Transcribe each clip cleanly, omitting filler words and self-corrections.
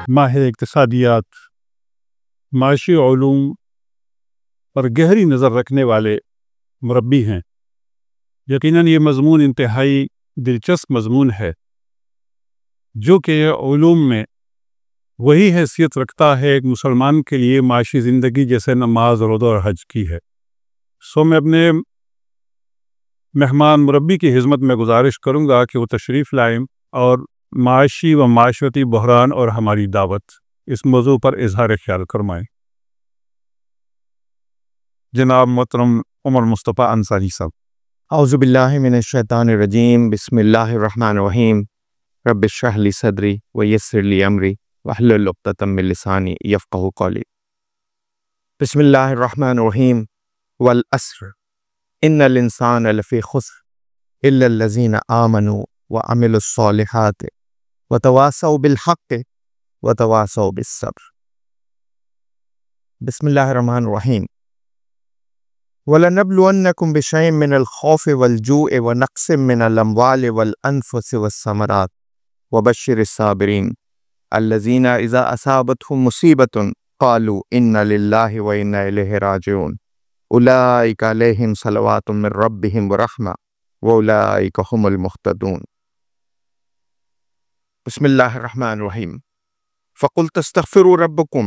ماہر اقتصادیات، معاشی علوم پر گہری نظر رکھنے والے مربی ہیں۔ یقیناً یہ مضمون انتہائی دلچسپ مضمون ہے جو کہ علوم میں وہی حیثیت رکھتا ہے ایک مسلمان کے لیے معاشی زندگی جیسے نماز، روزہ اور حج کی ہے۔ میں اپنے مہمان مربی کی خدمت میں گزارش کروں گا کہ وہ تشریف لائیں اور معاشی و معاشرتی بحران اور ہماری دعوت اس موضوع پر اظہار خیال فرمائیں۔ جناب محترم عمر مصطفیٰ انصاری صاحب۔ اعوذ باللہ من الشیطان الرجیم، بسم اللہ الرحمن الرحیم، رب اشرح لی صدری ویسر لی امری واحلل عقدۃ من لسانی یفقہوا قولی۔ بسم اللہ الرحمن الرحیم، والعصر ان الانسان لفی خسر الا الذین آمنوا وعملوا الصالحات وتواصوا بالحق وتواصوا بالصبر۔ بسم اللہ الرحمن الرحیم، وَلَنَبْلُوَنَّكُمْ بِشَيْءٍ مِّنَ الْخَوْفِ وَالْجُوعِ وَنَقْصٍ مِّنَ الْأَمْوَالِ وَالْأَنفُسِ وَالثَّمَرَاتِ وَبَشِّرِ الصَّابِرِينَ الَّذِينَ إِذَا أَصَابَتْهُمْ مُصِيبَةٌ قَالُوا إِنَّا لِلَّهِ وَإِنَّا إِلَيْهِ راجعون أُولَٰئِكَ عَلَيْهِمْ صَلَوَاتٌ مِّن رَّبِّهِمْ وَرَحْمَةٌ وَأُولَٰئِكَ هُمُ الْمُهْتَدُونَ۔ بسم اللہ الرحمن الرحیم، فَقُلْتُ اسْتَغْفِرُوا رَبَّكُمْ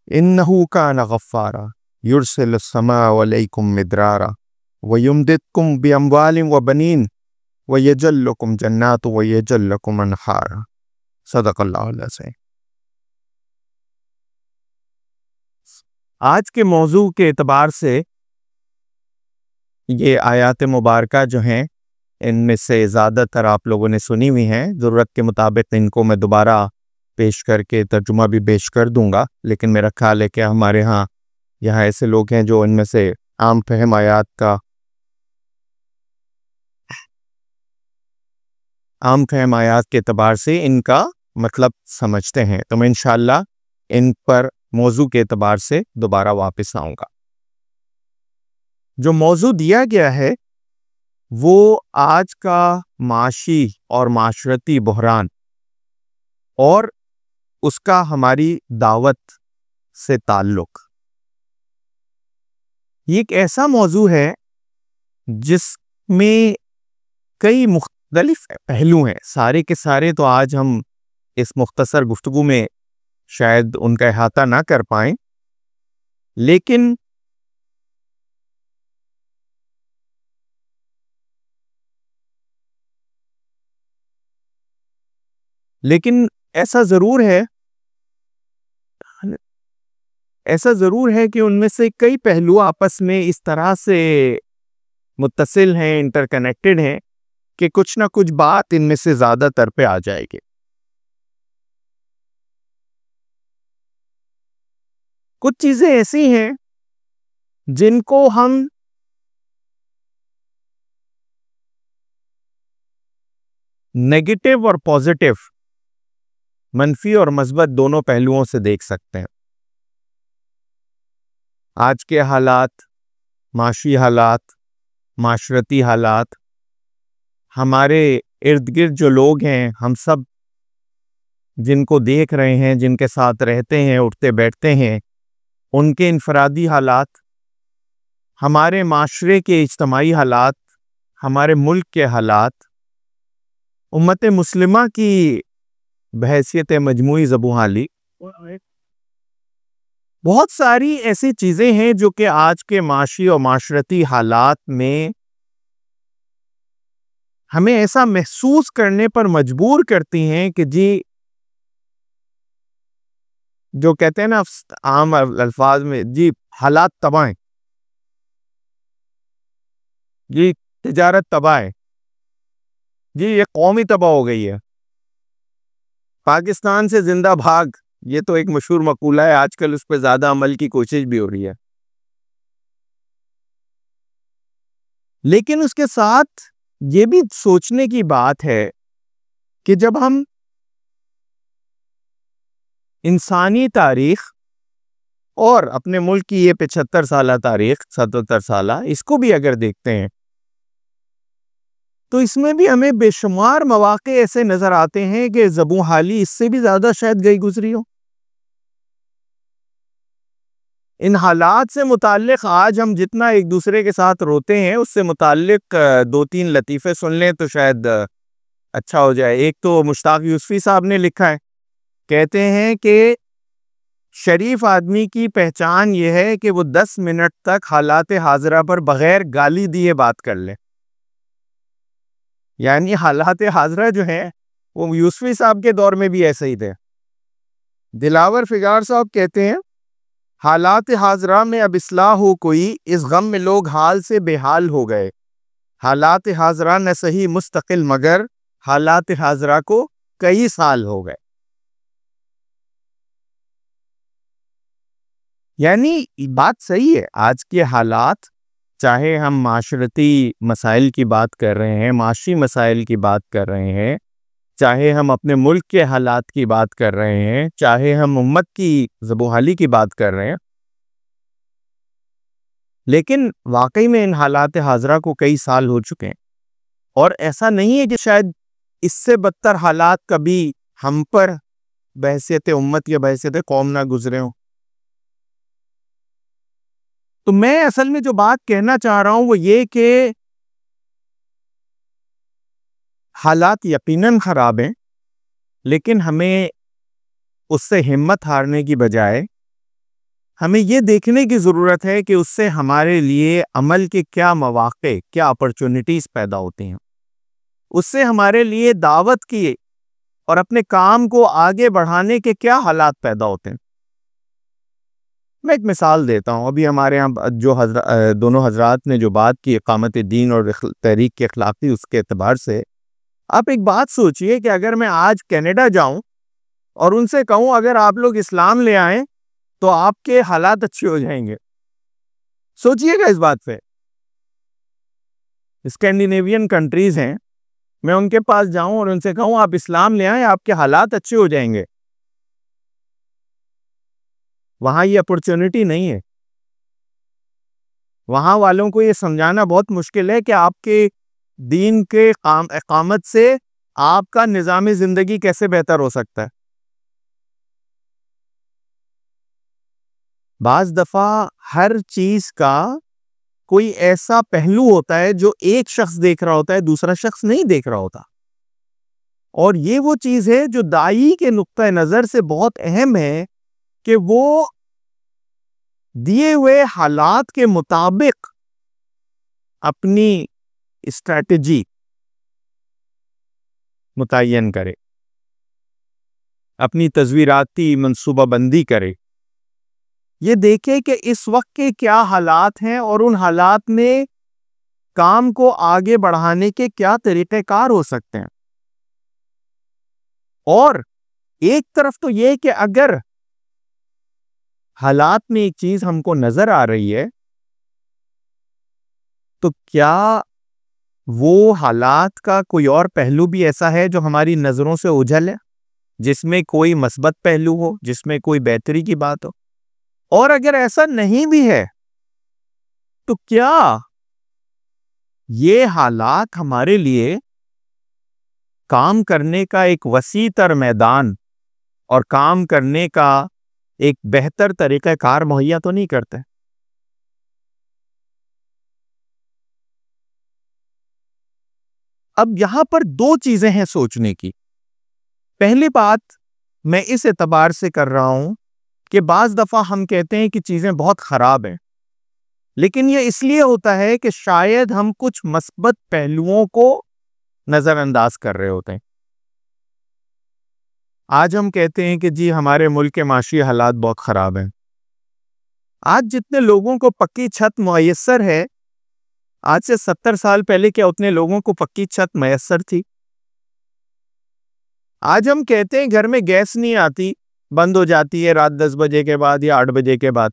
إِنَّهُ كَانَ غَفَّارًا يرسل السماء علیکم مدرارا ویمددکم باموال وبنین ویجعل لکم جنات ویجعل لکم انہارا۔ صدق اللہ العظیم۔ آج کے موضوع کے اعتبار سے یہ آیات مبارکہ جو ہیں ان میں سے زیادہ تر آپ لوگوں نے سنی ہوئی ہیں، ضرورت کے مطابق ان کو میں دوبارہ پیش کر کے ترجمہ بھی پیش کر دوں گا، لیکن میرا خیال ہے کہ ہمارے یہاں ایسے لوگ ہیں جو ان میں سے عام فہم آیات کے اعتبار سے ان کا مطلب سمجھتے ہیں، تو میں انشاءاللہ ان پر موضوع کے اعتبار سے دوبارہ واپس آؤں گا۔ جو موضوع دیا گیا ہے وہ آج کا معاشی اور معاشرتی بحران اور اس کا ہماری دعوت سے تعلق۔ یہ ایک ایسا موضوع ہے جس میں کئی مختلف پہلو ہیں، سارے کے سارے تو آج ہم اس مختصر گفتگو میں شاید ان کا احاطہ نہ کر پائیں، لیکن ایسا ضرور ہے کہ ان میں سے کئی پہلو آپس میں اس طرح سے متصل ہیں، انٹر کنیکٹڈ ہیں کہ کچھ نہ کچھ بات ان میں سے زیادہ تر پہ آ جائے گی۔ کچھ چیزیں ایسی ہیں جن کو ہم نیگیٹو اور پازیٹو، منفی اور مثبت دونوں پہلوؤں سے دیکھ سکتے ہیں۔ آج کے حالات، معاشی حالات، معاشرتی حالات، ہمارے ارد گرد جو لوگ ہیں، ہم سب جن کو دیکھ رہے ہیں، جن کے ساتھ رہتے ہیں، اٹھتے بیٹھتے ہیں، ان کے انفرادی حالات، ہمارے معاشرے کے اجتماعی حالات، ہمارے ملک کے حالات، امت مسلمہ کی بحیثیت مجموعی زبوں حالی، بہت ساری ایسی چیزیں ہیں جو کہ آج کے معاشی اور معاشرتی حالات میں ہمیں ایسا محسوس کرنے پر مجبور کرتی ہیں کہ جو کہتے ہیں نا عام الفاظ میں، حالات تباہ ہیں، تجارت تباہ ہے، یہ قوم ہی تباہ ہو گئی ہے، پاکستان سے زندہ بھاگ، یہ تو ایک مشہور مقولہ ہے، آج کل اس پہ زیادہ عمل کی کوشش بھی ہو رہی ہے۔ لیکن اس کے ساتھ یہ بھی سوچنے کی بات ہے کہ جب ہم انسانی تاریخ اور اپنے ملک کی یہ 75 سالہ تاریخ، 77 سالہ، اس کو بھی اگر دیکھتے ہیں تو اس میں بھی ہمیں بے شمار مواقع ایسے نظر آتے ہیں کہ زبوں حالی اس سے بھی زیادہ شاید گئی گزری ہو. ان حالات سے متعلق آج ہم جتنا ایک دوسرے کے ساتھ روتے ہیں اس سے متعلق 2-3 لطیفے سن لیں تو شاید اچھا ہو جائے. ایک تو مشتاق یوسفی صاحب نے لکھا ہے، کہتے ہیں کہ شریف آدمی کی پہچان یہ ہے کہ وہ 10 منٹ تک حالات حاضرہ پر بغیر گالی دیے بات کر لے. یعنی حالات حاضرہ جو ہیں وہ یوسفی صاحب کے دور میں بھی ایسے ہی تھے. دلاور فگار صاحب کہتے ہیں حالات حاضرہ میں اب اصلاح ہو کوئی، اس غم میں لوگ حال سے بے حال ہو گئے. حالات حاضرہ نہ صحیح مستقل مگر حالات حاضرہ کو کئی سال ہو گئے. یعنی بات صحیح ہے. آج کے حالات، چاہے ہم معاشرتی مسائل کی بات کر رہے ہیں، معاشی مسائل کی بات کر رہے ہیں، چاہے ہم اپنے ملک کے حالات کی بات کر رہے ہیں، چاہے ہم امت کی زبوحالی کی بات کر رہے ہیں، لیکن واقعی میں ان حالات حاضرہ کو کئی سال ہو چکے ہیں. اور ایسا نہیں ہے کہ شاید اس سے بدتر حالات کبھی ہم پر بحیثیت امت یا بحیثیت قوم نہ گزرے ہوں. تو میں اصل میں جو بات کہنا چاہ رہا ہوں وہ یہ کہ حالات یقیناً خراب ہیں، لیکن ہمیں اس سے ہمت ہارنے کی بجائے ہمیں یہ دیکھنے کی ضرورت ہے کہ اس سے ہمارے لیے عمل کے کیا مواقع، کیا اپرچونٹیز پیدا ہوتی ہیں. اس سے ہمارے لیے دعوت کی اور اپنے کام کو آگے بڑھانے کے کیا حالات پیدا ہوتے ہیں. میں ایک مثال دیتا ہوں. ابھی ہمارے ہاں جو دونوں حضرات نے جو بات کی اقامت دین اور تحریک کے اخلاقی، اس کے اعتبار سے آپ ایک بات سوچئے کہ اگر میں آج کینیڈا جاؤں اور ان سے کہوں اگر آپ لوگ اسلام لے آئیں تو آپ کے حالات اچھے ہو جائیں گے. سوچئے گا اس بات پہ. اسکینڈینیوین کنٹریز ہیں، میں ان کے پاس جاؤں اور ان سے کہوں آپ اسلام لے آئیں آپ کے حالات اچھے ہو جائیں گے. وہاں یہ اپورچونٹی نہیں ہے. وہاں والوں کو یہ سمجھانا بہت مشکل ہے کہ آپ کے دین کے اقامت سے آپ کا نظام زندگی کیسے بہتر ہو سکتا ہے. بعض دفعہ ہر چیز کا کوئی ایسا پہلو ہوتا ہے جو ایک شخص دیکھ رہا ہوتا ہے، دوسرا شخص نہیں دیکھ رہا ہوتا. اور یہ وہ چیز ہے جو داعی کے نقطہ نظر سے بہت اہم ہے کہ وہ دیے ہوئے حالات کے مطابق اپنی اسٹریٹجی متعین کرے، اپنی تصویراتی منصوبہ بندی کرے. یہ دیکھے کہ اس وقت کے کیا حالات ہیں اور ان حالات میں کام کو آگے بڑھانے کے کیا طریقہ کار ہو سکتے ہیں. اور ایک طرف تو یہ کہ اگر حالات میں ایک چیز ہم کو نظر آ رہی ہے تو کیا وہ حالات کا کوئی اور پہلو بھی ایسا ہے جو ہماری نظروں سے اوجھل ہے، جس میں کوئی مثبت پہلو ہو، جس میں کوئی بہتری کی بات ہو. اور اگر ایسا نہیں بھی ہے تو کیا یہ حالات ہمارے لیے کام کرنے کا ایک وسیع تر میدان اور کام کرنے کا ایک بہتر طریقہ کار مہیا تو نہیں کرتے؟ اب یہاں پر دو چیزیں ہیں سوچنے کی. پہلی بات میں اس اعتبار سے کر رہا ہوں کہ بعض دفعہ ہم کہتے ہیں کہ چیزیں بہت خراب ہیں، لیکن یہ اس لیے ہوتا ہے کہ شاید ہم کچھ مثبت پہلوؤں کو نظر انداز کر رہے ہوتے ہیں. آج ہم کہتے ہیں کہ جی ہمارے ملک کے معاشی حالات بہت خراب ہیں. آج جتنے لوگوں کو پکی چھت میسر ہے، آج سے 70 سال پہلے کیا اتنے لوگوں کو پکی چھت میسر تھی؟ آج ہم کہتے ہیں گھر میں گیس نہیں آتی، بند ہو جاتی ہے رات 10 بجے کے بعد یا 8 بجے کے بعد.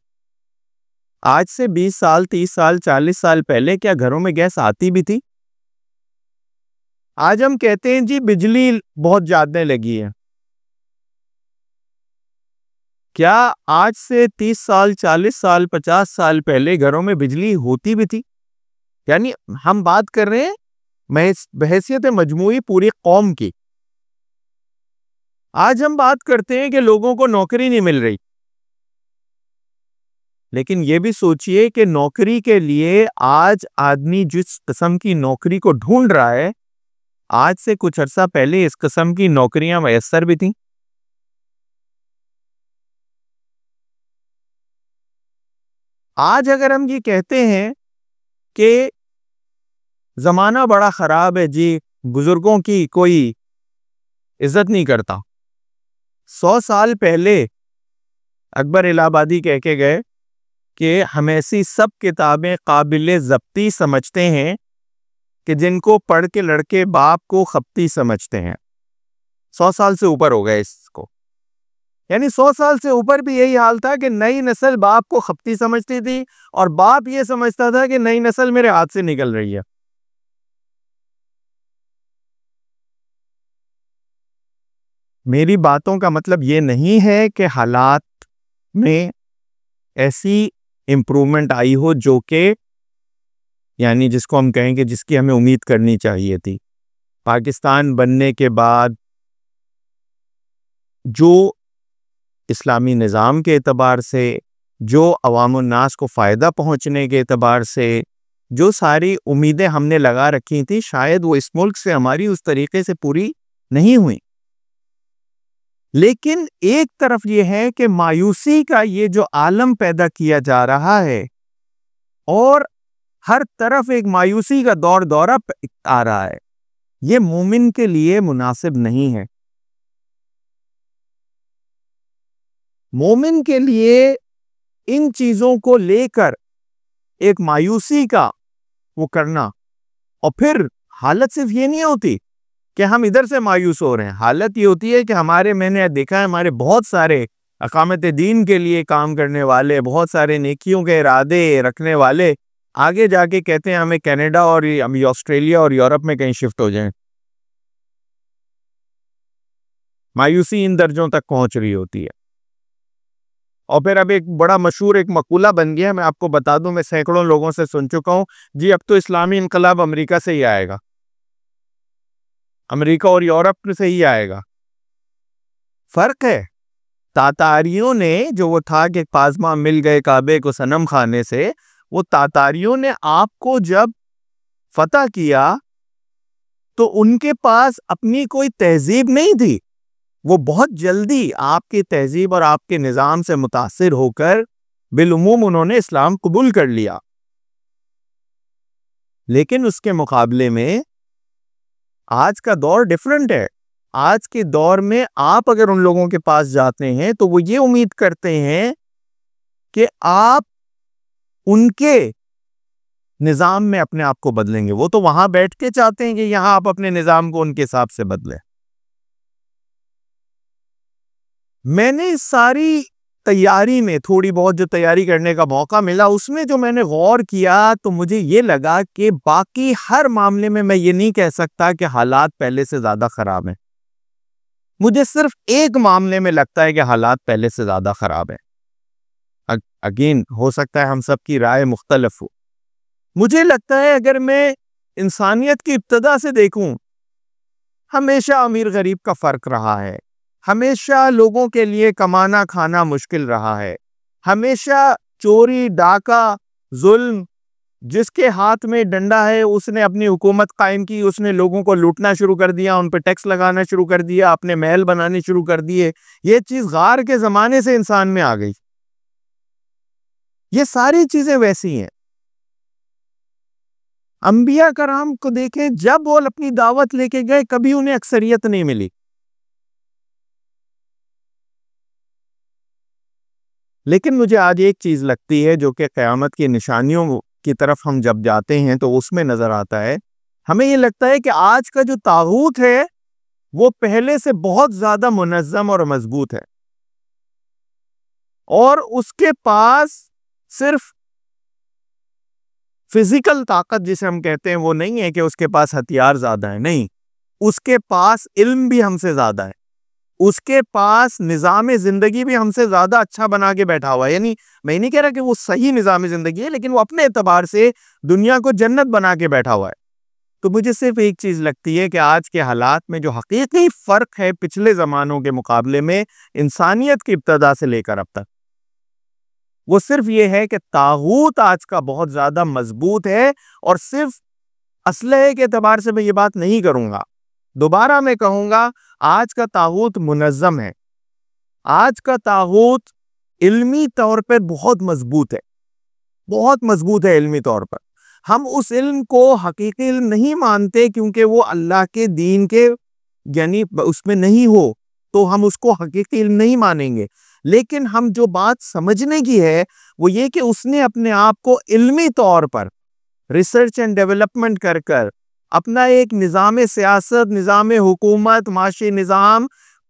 آج سے 20 سال 30 سال 40 سال پہلے کیا گھروں میں گیس آتی بھی تھی؟ آج ہم کہتے ہیں جی بجلی بہت جانے لگی ہے. کیا آج سے 30 سال 40 سال 50 سال پہلے گھروں میں بجلی ہوتی بھی تھی؟ یعنی ہم بات کر رہے ہیں بحیثیت مجموعی پوری قوم کی۔ آج ہم بات کرتے ہیں کہ لوگوں کو نوکری نہیں مل رہی، لیکن یہ بھی سوچئے کہ نوکری کے لیے آج آدمی جس قسم کی نوکری کو ڈھونڈ رہا ہے، آج سے کچھ عرصہ پہلے اس قسم کی نوکریاں میسر بھی تھیں۔ آج اگر ہم یہ کہتے ہیں کہ زمانہ بڑا خراب ہے جی، بزرگوں کی کوئی عزت نہیں کرتا، 100 سال پہلے اکبر الہ آبادی کہہ کے گئے کہ ہم ایسی سب کتابیں قابل ضبطی سمجھتے ہیں کہ جن کو پڑھ کے لڑکے باپ کو خپتی سمجھتے ہیں۔ 100 سال سے اوپر ہو گئے اس کو، یعنی 100 سال سے اوپر بھی یہی حال تھا کہ نئی نسل باپ کو خپتی سمجھتی تھی، اور باپ یہ سمجھتا تھا کہ نئی نسل میرے ہاتھ سے نکل رہی ہے۔ میری باتوں کا مطلب یہ نہیں ہے کہ حالات میں ایسی امپرومنٹ آئی ہو جو کہ یعنی جس کو ہم کہیں کہ جس کی ہمیں امید کرنی چاہیے تھی۔ پاکستان بننے کے بعد جو اسلامی نظام کے اعتبار سے، جو عوام الناس کو فائدہ پہنچنے کے اعتبار سے جو ساری امیدیں ہم نے لگا رکھی تھی، شاید وہ اس ملک سے ہماری اس طریقے سے پوری نہیں ہوئی۔ لیکن ایک طرف یہ ہے کہ مایوسی کا یہ جو عالم پیدا کیا جا رہا ہے، اور ہر طرف ایک مایوسی کا دورہ آ رہا ہے، یہ مومن کے لیے مناسب نہیں ہے۔ مومن کے لیے ان چیزوں کو لے کر ایک مایوسی کا وہ کرنا، اور پھر حالت صرف یہ نہیں ہوتی کہ ہم ادھر سے مایوس ہو رہے ہیں، حالت یہ ہوتی ہے کہ میں نے دیکھا ہے ہمارے بہت سارے اقامت دین کے لیے کام کرنے والے، بہت سارے نیکیوں کے ارادے رکھنے والے آگے جا کے کہتے ہیں ہمیں کینیڈا اور آسٹریلیا اور یورپ میں کہیں شفٹ ہو جائیں۔ مایوسی ان درجوں تک پہنچ رہی ہوتی ہے۔ اور پھر اب ایک بڑا مشہور ایک مقولہ بن گیا، میں آپ کو بتا دوں، میں سینکڑوں لوگوں سے سن چکا ہوں، جی اب تو اسلامی انقلاب امریکہ سے ہی آئے گا، امریکہ اور یورپ سے ہی آئے گا۔ فرق ہے، تاتاریوں نے جو وہ تھا کہ پازما مل گئے کعبے کو صنم خانے سے، وہ تاتاریوں نے آپ کو جب فتح کیا تو ان کے پاس اپنی کوئی تہذیب نہیں تھی، وہ بہت جلدی آپ کی تہذیب اور آپ کے نظام سے متاثر ہو کر بالعموم انہوں نے اسلام قبول کر لیا۔ لیکن اس کے مقابلے میں آج کا دور ڈیفرنٹ ہے۔ آج کے دور میں آپ اگر ان لوگوں کے پاس جاتے ہیں تو وہ یہ امید کرتے ہیں کہ آپ ان کے نظام میں اپنے آپ کو بدلیں گے۔ وہ تو وہاں بیٹھ کے چاہتے ہیں کہ یہاں آپ اپنے نظام کو ان کے حساب سے بدلیں۔ میں نے اس ساری تیاری میں تھوڑی بہت جو تیاری کرنے کا موقع ملا، اس میں جو میں نے غور کیا تو مجھے یہ لگا کہ باقی ہر معاملے میں یہ نہیں کہہ سکتا کہ حالات پہلے سے زیادہ خراب ہیں۔ مجھے صرف ایک معاملے میں لگتا ہے کہ حالات پہلے سے زیادہ خراب ہیں۔ اگین ہو سکتا ہے ہم سب کی رائے مختلف ہو۔ مجھے لگتا ہے اگر میں انسانیت کی ابتدا سے دیکھوں، ہمیشہ امیر غریب کا فرق رہا ہے، ہمیشہ لوگوں کے لیے کمانا کھانا مشکل رہا ہے، ہمیشہ چوری ڈاکہ ظلم، جس کے ہاتھ میں ڈنڈا ہے اس نے اپنی حکومت قائم کی، اس نے لوگوں کو لوٹنا شروع کر دیا، ان پہ ٹیکس لگانا شروع کر دیا، اپنے محل بنانے شروع کر دیے۔ یہ چیز غار کے زمانے سے انسان میں آ گئی۔ یہ ساری چیزیں ویسی ہیں۔ انبیاء کرام کو دیکھیں، جب وہ اپنی دعوت لے کے گئے کبھی انہیں اکثریت نہیں ملی، لیکن مجھے آج ایک چیز لگتی ہے جو کہ قیامت کی نشانیوں کی طرف ہم جب جاتے ہیں تو اس میں نظر آتا ہے، ہمیں یہ لگتا ہے کہ آج کا جو طاغوت ہے وہ پہلے سے بہت زیادہ منظم اور مضبوط ہے، اور اس کے پاس صرف فزیکل طاقت جسے ہم کہتے ہیں وہ نہیں ہے کہ اس کے پاس ہتھیار زیادہ ہیں، نہیں، اس کے پاس علم بھی ہم سے زیادہ ہے، اس کے پاس نظام زندگی بھی ہم سے زیادہ اچھا بنا کے بیٹھا ہوا ہے۔ یعنی میں نہیں کہہ رہا کہ وہ صحیح نظام زندگی ہے، لیکن وہ اپنے اعتبار سے دنیا کو جنت بنا کے بیٹھا ہوا ہے۔ تو مجھے صرف ایک چیز لگتی ہے کہ آج کے حالات میں جو حقیقی فرق ہے پچھلے زمانوں کے مقابلے میں انسانیت کی ابتدا سے لے کر اب تک، وہ صرف یہ ہے کہ طاغوت آج کا بہت زیادہ مضبوط ہے. اور صرف اسلحے کے اعتبار سے میں یہ بات نہیں کروں گا، دوبارہ میں کہوں گا آج کا طاغوت منظم ہے. آج کا طاغوت علمی طور پر بہت مضبوط ہے، بہت مضبوط ہے علمی طور پر. ہم اس علم کو حقیقی علم نہیں مانتے کیونکہ وہ اللہ کے دین کے یعنی اس میں نہیں ہو تو ہم اس کو حقیقی علم نہیں مانیں گے. لیکن ہم جو بات سمجھنے کی ہے وہ یہ کہ اس نے اپنے آپ کو علمی طور پر ریسرچ اینڈ ڈیولپمنٹ کر کر اپنا ایک نظام سیاست، نظام حکومت، معاشی نظام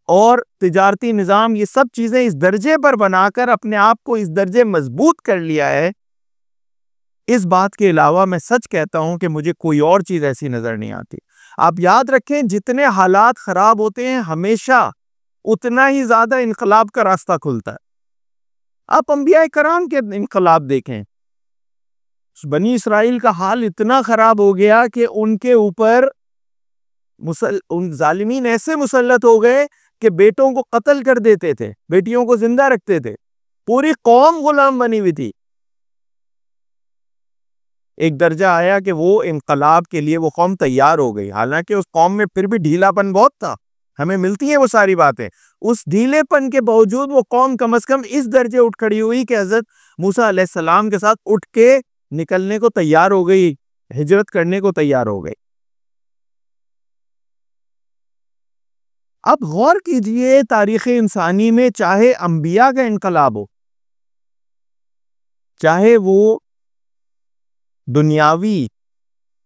اور تجارتی نظام، یہ سب چیزیں اس درجے پر بنا کر اپنے آپ کو اس درجے مضبوط کر لیا ہے. اس بات کے علاوہ میں سچ کہتا ہوں کہ مجھے کوئی اور چیز ایسی نظر نہیں آتی. آپ یاد رکھیں جتنے حالات خراب ہوتے ہیں ہمیشہ اتنا ہی زیادہ انقلاب کا راستہ کھلتا ہے. آپ انبیاء کرام کے انقلاب دیکھیں، بنی اسرائیل کا حال اتنا خراب ہو گیا کہ ان کے اوپر ان ظالمین ایسے مسلط ہو گئے کہ بیٹوں کو قتل کر دیتے تھے، بیٹیوں کو زندہ رکھتے تھے، پوری قوم غلام بنی ہوئی تھی. ایک درجہ آیا کہ وہ انقلاب کے لیے وہ قوم تیار ہو گئی، حالانکہ اس قوم میں پھر بھی ڈھیلا پن بہت تھا. ہمیں ملتی ہیں وہ ساری باتیں. اس ڈھیلے پن کے باوجود وہ قوم کم از کم اس درجے اٹھ کھڑی ہوئی کہ حضرت موسیٰ علیہ السلام کے ساتھ اٹھ کے نکلنے کو تیار ہو گئی، ہجرت کرنے کو تیار ہو گئی. اب غور کیجئے تاریخ انسانی میں چاہے انبیاء کا انقلاب ہو، چاہے وہ دنیاوی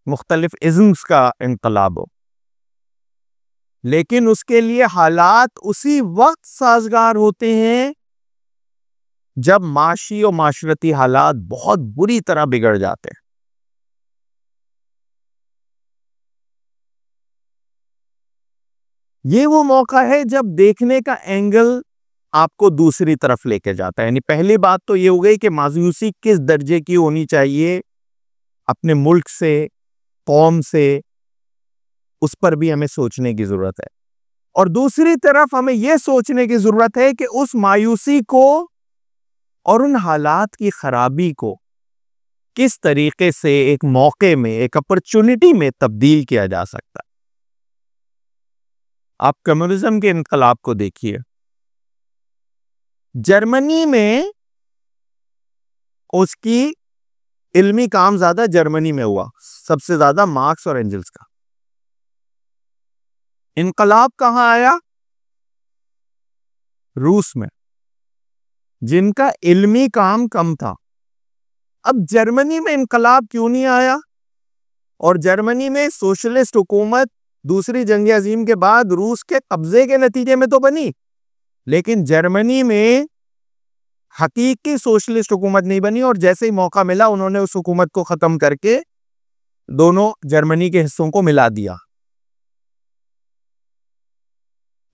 مختلف ازمز کا انقلاب ہو، لیکن اس کے لیے حالات اسی وقت سازگار ہوتے ہیں جب معاشی و معاشرتی حالات بہت بری طرح بگڑ جاتے ہیں. یہ وہ موقع ہے جب دیکھنے کا اینگل آپ کو دوسری طرف لے کے جاتا ہے. یعنی پہلی بات تو یہ ہو گئی کہ مایوسی کس درجے کی ہونی چاہیے اپنے ملک سے، قوم سے، اس پر بھی ہمیں سوچنے کی ضرورت ہے. اور دوسری طرف ہمیں یہ سوچنے کی ضرورت ہے کہ اس مایوسی کو اور ان حالات کی خرابی کو کس طریقے سے ایک موقع میں، ایک اپرچونٹی میں تبدیل کیا جا سکتا ہے. آپ کمیونزم کے انقلاب کو دیکھیے. جرمنی میں اس کی علمی کام زیادہ جرمنی میں ہوا، سب سے زیادہ مارکس اور اینجلز کا. انقلاب کہاں آیا؟ روس میں، جن کا علمی کام کم تھا. اب جرمنی میں انقلاب کیوں نہیں آیا؟ اور جرمنی میں سوشلسٹ حکومت دوسری جنگ عظیم کے بعد روس کے قبضے کے نتیجے میں تو بنی، لیکن جرمنی میں حقیقی سوشلسٹ حکومت نہیں بنی. اور جیسے ہی موقع ملا انہوں نے اس حکومت کو ختم کر کے دونوں جرمنی کے حصوں کو ملا دیا.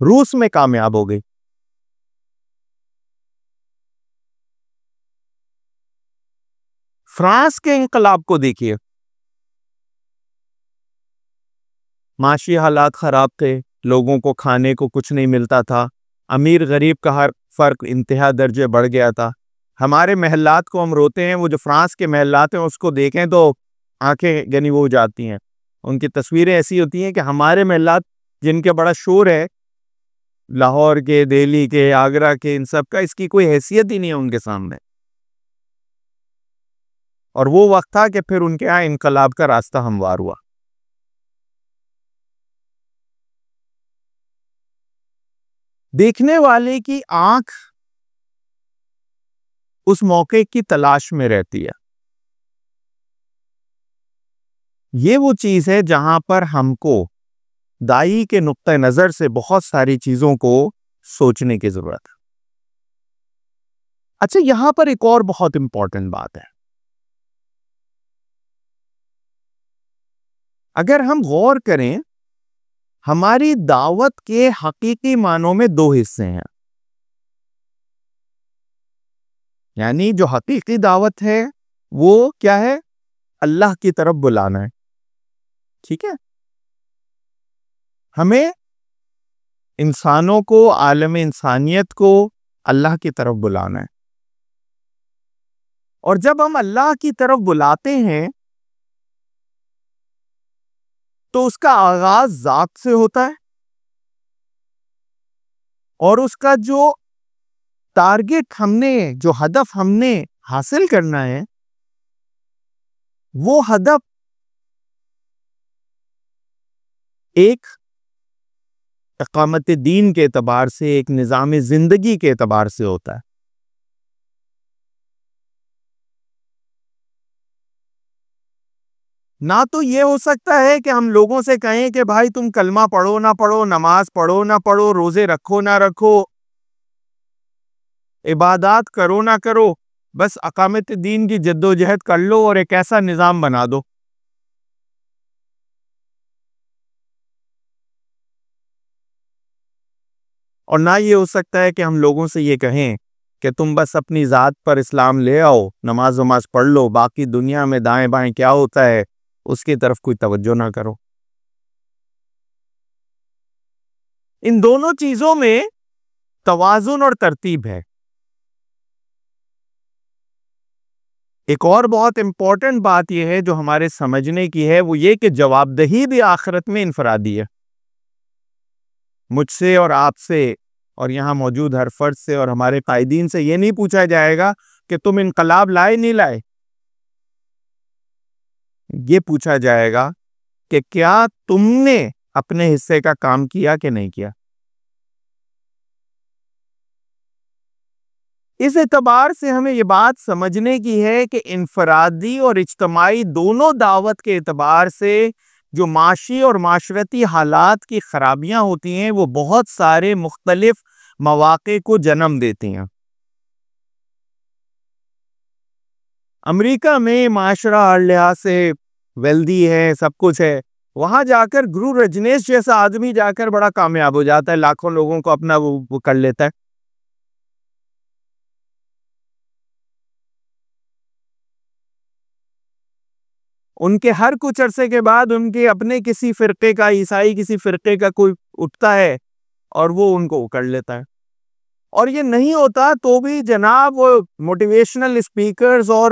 روس میں کامیاب ہو گئی. فرانس کے انقلاب کو دیکھیے. معاشی حالات خراب تھے، لوگوں کو کھانے کو کچھ نہیں ملتا تھا، امیر غریب کا ہر فرق انتہا درجے بڑھ گیا تھا. ہمارے محلات کو ہم روتے ہیں، وہ جو فرانس کے محلات ہیں اس کو دیکھیں تو آنکھیں یعنی وہ ہو جاتی ہیں. ان کی تصویریں ایسی ہوتی ہیں کہ ہمارے محلات جن کے بڑا شور ہے، لاہور کے، دہلی کے، آگرہ کے، ان سب کا اس کی کوئی حیثیت ہی نہیں ہے ان کے سامنے. اور وہ وقت تھا کہ پھر ان کے ہاں انقلاب کا راستہ ہموار ہوا. دیکھنے والے کی آنکھ اس موقع کی تلاش میں رہتی ہے. یہ وہ چیز ہے جہاں پر ہم کو دائی کے نقطہ نظر سے بہت ساری چیزوں کو سوچنے کی ضرورت ہے. اچھا، یہاں پر ایک اور بہت امپورٹنٹ بات ہے. اگر ہم غور کریں، ہماری دعوت کے حقیقی معنوں میں دو حصے ہیں. یعنی جو حقیقی دعوت ہے وہ کیا ہے؟ اللہ کی طرف بلانا ہے. ٹھیک ہے؟ ہمیں انسانوں کو، عالم انسانیت کو اللہ کی طرف بلانا ہے، اور جب ہم اللہ کی طرف بلاتے ہیں تو اس کا آغاز ذات سے ہوتا ہے، اور اس کا جو ٹارگٹ جو ہدف ہم نے حاصل کرنا ہے، وہ ہدف ایک اقامت دین کے اعتبار سے، ایک نظام زندگی کے اعتبار سے ہوتا ہے۔ نہ تو یہ ہو سکتا ہے کہ ہم لوگوں سے کہیں کہ بھائی تم کلمہ پڑھو نہ پڑھو، نماز پڑھو نہ پڑھو، روزے رکھو نہ رکھو، عبادات کرو نہ کرو، بس اقامت دین کی جد و جہد کر لو اور ایک ایسا نظام بنا دو۔ اور نہ یہ ہو سکتا ہے کہ ہم لوگوں سے یہ کہیں کہ تم بس اپنی ذات پر اسلام لے آؤ، نماز پڑھ لو، باقی دنیا میں دائیں بائیں کیا ہوتا ہے اس کی طرف کوئی توجہ نہ کرو۔ ان دونوں چیزوں میں توازن اور ترتیب ہے۔ ایک اور بہت امپورٹنٹ بات یہ ہے جو ہمارے سمجھنے کی ہے، وہ یہ کہ جواب دہی بھی آخرت میں انفرادی ہے۔ مجھ سے اور آپ سے اور یہاں موجود ہر فرد سے اور ہمارے قائدین سے یہ نہیں پوچھا جائے گا کہ تم انقلاب لائے نہیں لائے، یہ پوچھا جائے گا کہ کیا تم نے اپنے حصے کا کام کیا کہ نہیں کیا۔ اس اعتبار سے ہمیں یہ بات سمجھنے کی ہے کہ انفرادی اور اجتماعی دونوں دعوت کے اعتبار سے جو معاشی اور معاشرتی حالات کی خرابیاں ہوتی ہیں وہ بہت سارے مختلف مواقع کو جنم دیتی ہیں۔ امریکہ میں معاشرہ ہر لحاظ سے ویلدی ہے، سب کچھ ہے، وہاں جا کر گرو رجنیش جیسا آدمی جا کر بڑا کامیاب ہو جاتا ہے، لاکھوں لوگوں کو اپنا وہ کر لیتا ہے۔ ان کے ہر کچھ عرصے کے بعد ان کے اپنے کسی فرقے کا، عیسائی کسی فرقے کا کوئی اٹھتا ہے اور وہ ان کو کر لیتا ہے۔ اور یہ نہیں ہوتا تو بھی جناب وہ موٹیویشنل اسپیکرز اور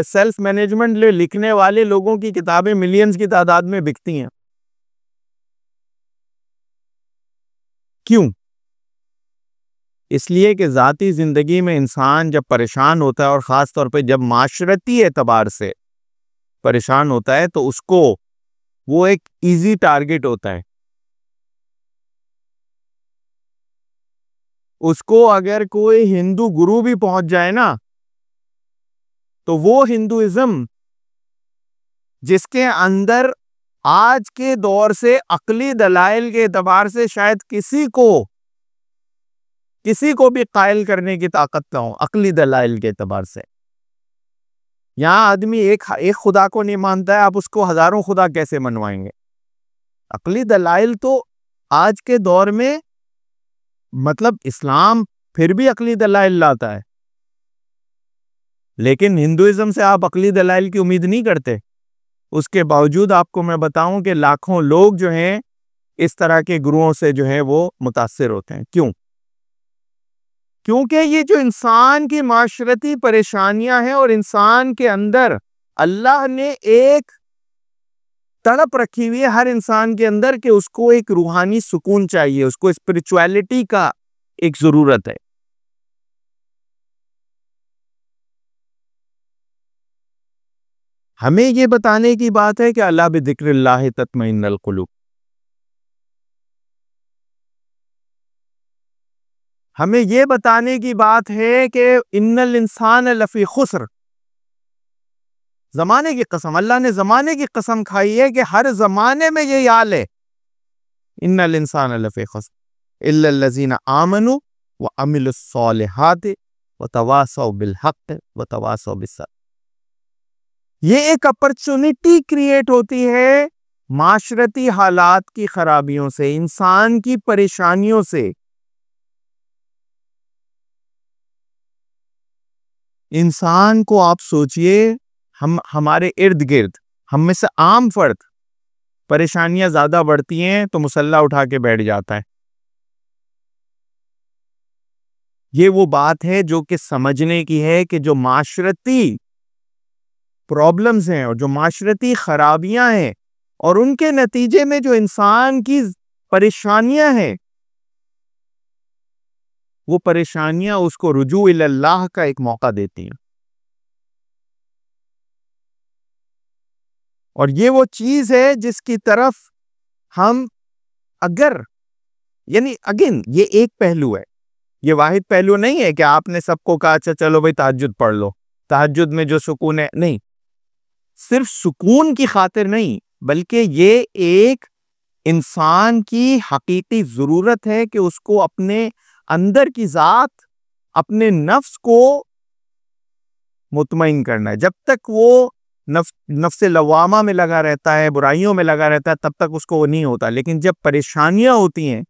سیلف مینجمنٹ لکھنے والے لوگوں کی کتابیں ملینز کی تعداد میں بکتی ہیں۔ کیوں؟ اس لیے کہ ذاتی زندگی میں انسان جب پریشان ہوتا ہے، اور خاص طور پہ جب معاشرتی اعتبار سے پریشان ہوتا ہے، تو اس کو وہ ایک ایزی ٹارگٹ ہوتا ہے۔ اس کو اگر کوئی ہندو گرو بھی پہنچ جائے نا، تو وہ ہندوازم جس کے اندر آج کے دور سے عقلی دلائل کے اعتبار سے شاید کسی کو بھی قائل کرنے کی طاقت نہ ہو، عقلی دلائل کے اعتبار سے، یہاں آدمی ایک خدا کو نہیں مانتا ہے، آپ اس کو ہزاروں خدا کیسے منوائیں گے؟ عقلی دلائل تو آج کے دور میں، مطلب اسلام پھر بھی عقلی دلائل لاتا ہے، لیکن ہندوازم سے آپ عقلی دلائل کی امید نہیں کرتے۔ اس کے باوجود آپ کو میں بتاؤں کہ لاکھوں لوگ جو ہیں اس طرح کے گروہوں سے جو ہیں وہ متاثر ہوتے ہیں۔ کیوں؟ کیونکہ یہ جو انسان کی معاشرتی پریشانیاں ہیں، اور انسان کے اندر اللہ نے ایک تڑپ رکھی ہوئی ہے ہر انسان کے اندر کہ اس کو ایک روحانی سکون چاہیے، اس کو اسپرچویلٹی کا ایک ضرورت ہے۔ ہمیں یہ بتانے کی بات ہے کہ اللہ بذکر اللہ تطمئن القلوب۔ ہمیں یہ بتانے کی بات ہے کہ ان الانسان لفی خسر، زمانے کی قسم، اللہ نے زمانے کی قسم کھائی ہے کہ ہر زمانے میں یہ حال ہے، ان الانسان لفی خسر الا الذین آمنوا وعملوا الصالحات وتواصوا بالحق وتواصوا بالصبر۔ یہ ایک اپرچونٹی کریٹ ہوتی ہے معاشرتی حالات کی خرابیوں سے، انسان کی پریشانیوں سے۔ انسان کو آپ سوچئے، ہمارے ارد گرد، ہم میں سے عام فرد پریشانیاں زیادہ بڑھتی ہیں تو مسلح اٹھا کے بیٹھ جاتا ہے. یہ وہ بات ہے جو کہ سمجھنے کی ہے کہ جو معاشرتی پرابلمز ہیں اور جو معاشرتی خرابیاں ہیں اور ان کے نتیجے میں جو انسان کی پریشانیاں ہیں، وہ پریشانیاں اس کو رجوع اللہ کا ایک موقع دیتی ہیں. اور یہ وہ چیز ہے جس کی طرف ہم یعنی اگین یہ ایک پہلو ہے، یہ واحد پہلو نہیں ہے کہ آپ نے سب کو کہا اچھا چلو بھائی تہجد پڑھ لو، تہجد میں جو سکون ہے، نہیں، صرف سکون کی خاطر نہیں، بلکہ یہ ایک انسان کی حقیقی ضرورت ہے کہ اس کو اپنے اندر کی ذات، اپنے نفس کو مطمئن کرنا ہے. جب تک وہ نفس لوامہ میں لگا رہتا ہے، برائیوں میں لگا رہتا ہے، تب تک اس کو وہ نہیں ہوتا. لیکن جب پریشانیاں ہوتی ہیں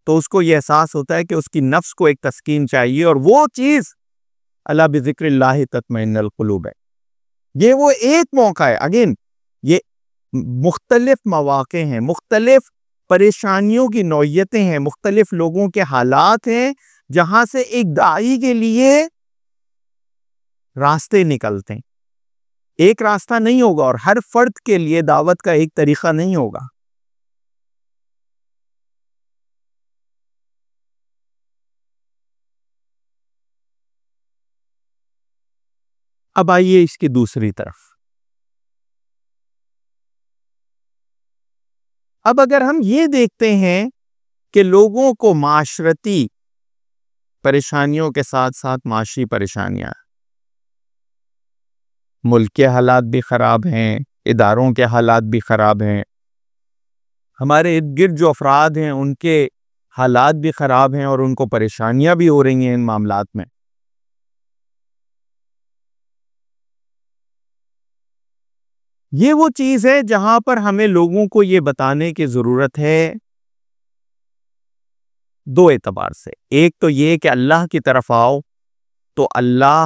تو اس کو یہ احساس ہوتا ہے کہ اس کی نفس کو ایک تسکین چاہیے، اور وہ چیز الا بذکر اللہ تطمئن القلوب ہے. یہ وہ ایک موقع ہے. اگین یہ مختلف مواقع ہیں، مختلف پریشانیوں کی نوعیتیں ہیں، مختلف لوگوں کے حالات ہیں جہاں سے ایک داعی کے لیے راستے نکلتے ہیں. ایک راستہ نہیں ہوگا اور ہر فرد کے لیے دعوت کا ایک طریقہ نہیں ہوگا. اب آئیے اس کی دوسری طرف. اب اگر ہم یہ دیکھتے ہیں کہ لوگوں کو معاشرتی پریشانیوں کے ساتھ ساتھ معاشی پریشانیاں، ملک کے حالات بھی خراب ہیں، اداروں کے حالات بھی خراب ہیں، ہمارے ارد گرد جو افراد ہیں ان کے حالات بھی خراب ہیں اور ان کو پریشانیاں بھی ہو رہی ہیں ان معاملات میں. یہ وہ چیز ہے جہاں پر ہمیں لوگوں کو یہ بتانے کی ضرورت ہے دو اعتبار سے. ایک تو یہ کہ اللہ کی طرف آؤ تو اللہ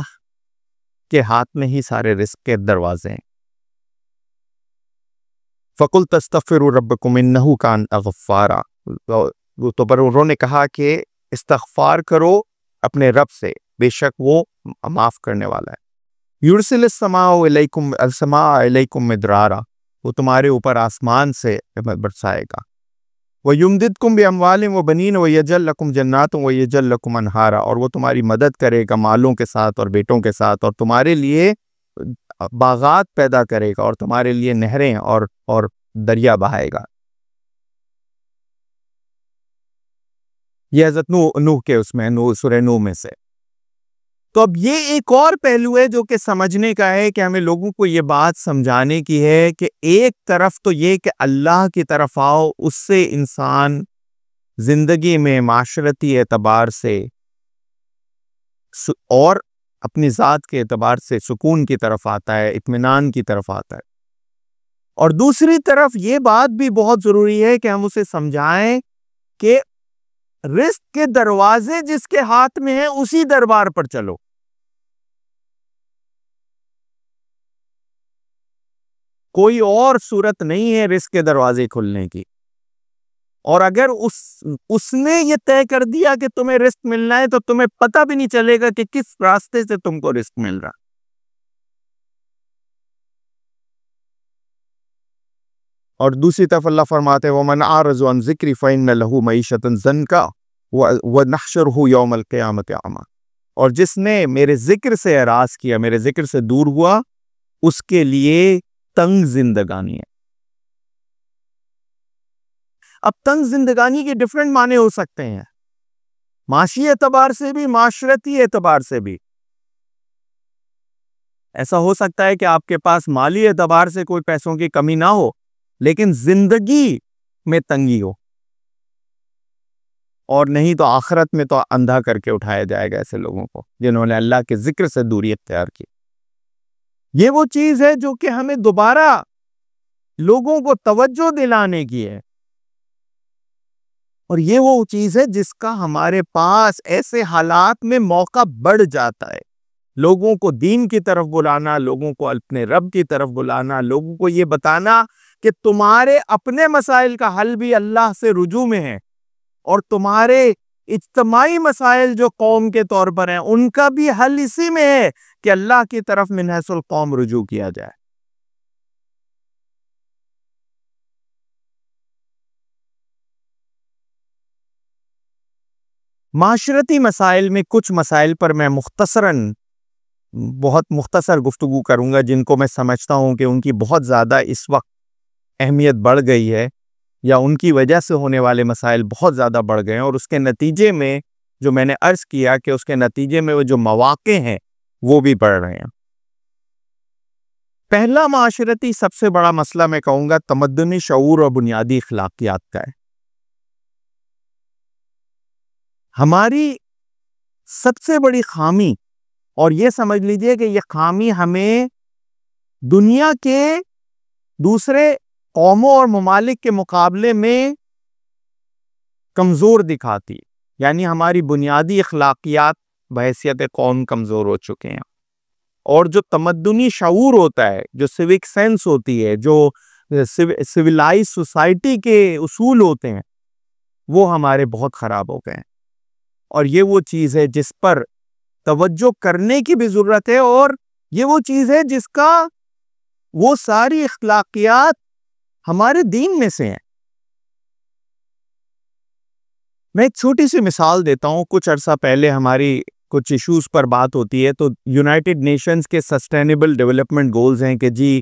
کے ہاتھ میں ہی سارے رزق کے دروازے ہیں. فَقُلْ تَسْتَغْفِرُوا رَبَّكُمْ إِنَّهُ كَانَ غَفَّارًا. تو پر انہوں نے کہا کہ استغفار کرو اپنے رب سے، بے شک وہ معاف کرنے والا ہے. یرسل السماء علیکم مدرارا. وہ تمہارے اوپر آسمان سے برسائے گا. وَيُمْدِدْكُمْ بِأَمْوَالٍ وَبَنِينَ وَيَجْعَلْ لَكُمْ جَنَّاتٍ وَيَجْعَلْ لَكُمْ أَنْهَارًا. اور وہ تمہاری مدد کرے گا مالوں کے ساتھ اور بیٹوں کے ساتھ، اور تمہارے لیے باغات پیدا کرے گا اور تمہارے لیے نہریں اور دریا بہائے گا. یہ حضرت نوح کے اس میں سورہ نوح میں سے. تو اب یہ ایک اور پہلو ہے جو کہ سمجھنے کا ہے کہ ہمیں لوگوں کو یہ بات سمجھانے کی ہے کہ ایک طرف تو یہ کہ اللہ کی طرف آؤ، اس سے انسان زندگی میں معاشرتی اعتبار سے اور اپنی ذات کے اعتبار سے سکون کی طرف آتا ہے، اطمینان کی طرف آتا ہے. اور دوسری طرف یہ بات بھی بہت ضروری ہے کہ ہم اسے سمجھائیں کہ رزق کے دروازے جس کے ہاتھ میں ہیں اسی دربار پر چلو. کوئی اور صورت نہیں ہے رزق کے دروازے کھلنے کی. اور اگر اس نے یہ طے کر دیا کہ تمہیں رزق ملنا ہے تو تمہیں پتہ بھی نہیں چلے گا کہ کس راستے سے تم کو رزق مل رہا. اور دوسری طرف اللہ فرماتے ہیں وَمَنْ أَعْرَضَ عَنْ ذِكْرِي فَإِنَّ لَهُ مَعِيشَةً ضَنْكًا وَنَحْشُرُهُ يَوْمَ الْقِيَامَةِ أَعْمَىٰ. اور جس نے میرے ذکر سے اعراض کیا، میرے ذکر سے دور ہوا، اس کے لیے تنگ زندگانی ہے. اب تنگ زندگانی کے ڈیفرنٹ معنی ہو سکتے ہیں، معاشی اعتبار سے بھی، معاشرتی اعتبار سے بھی. ایسا ہو سکتا ہے کہ آپ کے پاس مالی اعتبار سے کوئی پیسوں کی کمی نہ ہو، لیکن زندگی میں تنگی ہو، اور نہیں تو آخرت میں تو اندھا کر کے اٹھایا جائے گا ایسے لوگوں کو جنہوں نے اللہ کے ذکر سے دوری اختیار کی. یہ وہ چیز ہے جو کہ ہمیں دوبارہ لوگوں کو توجہ دلانے کی ہے، اور یہ وہ چیز ہے جس کا ہمارے پاس ایسے حالات میں موقع بڑھ جاتا ہے. لوگوں کو دین کی طرف بلانا، لوگوں کو اپنے رب کی طرف بلانا، لوگوں کو یہ بتانا کہ تمہارے اپنے مسائل کا حل بھی اللہ سے رجوع میں ہے، اور تمہارے اجتماعی مسائل جو قوم کے طور پر ہیں ان کا بھی حل اسی میں ہے کہ اللہ کی طرف من حیث القوم رجوع کیا جائے۔ معاشرتی مسائل میں کچھ مسائل پر میں بہت مختصر گفتگو کروں گا، جن کو میں سمجھتا ہوں کہ ان کی بہت زیادہ اس وقت اہمیت بڑھ گئی ہے، یا ان کی وجہ سے ہونے والے مسائل بہت زیادہ بڑھ گئے ہیں، اور اس کے نتیجے میں جو میں نے عرض کیا کہ اس کے نتیجے میں وہ جو مواقع ہیں وہ بھی بڑھ رہے ہیں۔ پہلا معاشرتی سب سے بڑا مسئلہ میں کہوں گا تمدنی شعور اور بنیادی اخلاقیات کا ہے۔ ہماری سب سے بڑی خامی، اور یہ سمجھ لیجئے کہ یہ خامی ہمیں دنیا کے دوسرے قوموں اور ممالک کے مقابلے میں کمزور دکھاتی، یعنی ہماری بنیادی اخلاقیات بحیثیت قوم کمزور ہو چکے ہیں، اور جو تمدنی شعور ہوتا ہے، جو سیوک سینس ہوتی ہے، جو سویلائز سوسائٹی کے اصول ہوتے ہیں، وہ ہمارے بہت خراب ہو گئے ہیں، اور یہ وہ چیز ہے جس پر توجہ کرنے کی بھی ضرورت ہے، اور یہ وہ چیز ہے جس کا وہ ساری اخلاقیات ہمارے دین میں سے ہیں۔ میں ایک چھوٹی سی مثال دیتا ہوں۔ کچھ عرصہ پہلے ہماری کچھ ایشوز پر بات ہوتی ہے، تو یونائٹڈ نیشنز کے سسٹینیبل ڈیولپمنٹ گولز ہیں کہ جی